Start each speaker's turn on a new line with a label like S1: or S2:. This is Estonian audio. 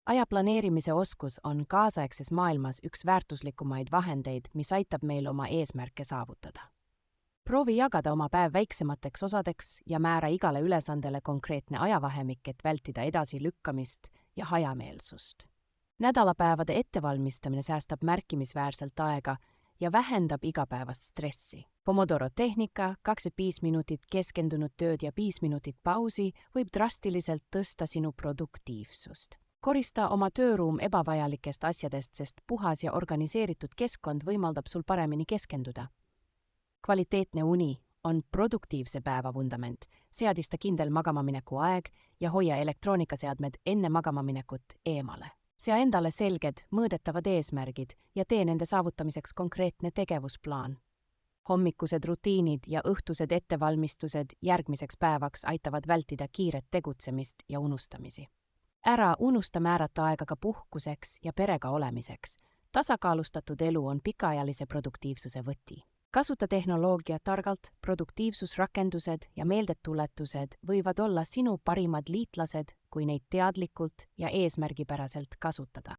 S1: Aja planeerimise oskus on kaasaegses maailmas üks väärtuslikumaid vahendeid, mis aitab meil oma eesmärke saavutada. Proovi jagada oma päev väiksemateks osadeks ja määra igale ülesandele konkreetne ajavahemik, et vältida edasilükkamist ja hajameelsust. Nädalapäevade ettevalmistamine säästab märkimisväärselt aega ja vähendab igapäevast stressi. Pomodoro tehnika, 25 minutit keskendunud tööd ja 5 minutit pausi võib drastiliselt tõsta sinu produktiivsust. Korista oma tööruum ebavajalikest asjadest, sest puhas ja organiseeritud keskkond võimaldab sul paremini keskenduda. Kvaliteetne uni on produktiivse päeva vundament. Seadista kindel magamamineku aeg ja hoia elektroonikaseadmed enne magamaminekut eemale. Sea endale selged, mõõdetavad eesmärgid ja tee nende saavutamiseks konkreetne tegevusplaan. Hommikused rutiinid ja õhtused ettevalmistused järgmiseks päevaks aitavad vältida kiiret tegutsemist ja unustamisi. Ära unusta määrata aega ka puhkuseks ja perega olemiseks. Tasakaalustatud elu on pikaajalise produktiivsuse võti. Kasuta tehnoloogia targalt, produktiivsusrakendused ja meeldetuletused võivad olla sinu parimad liitlased, kui neid teadlikult ja eesmärgipäraselt kasutada.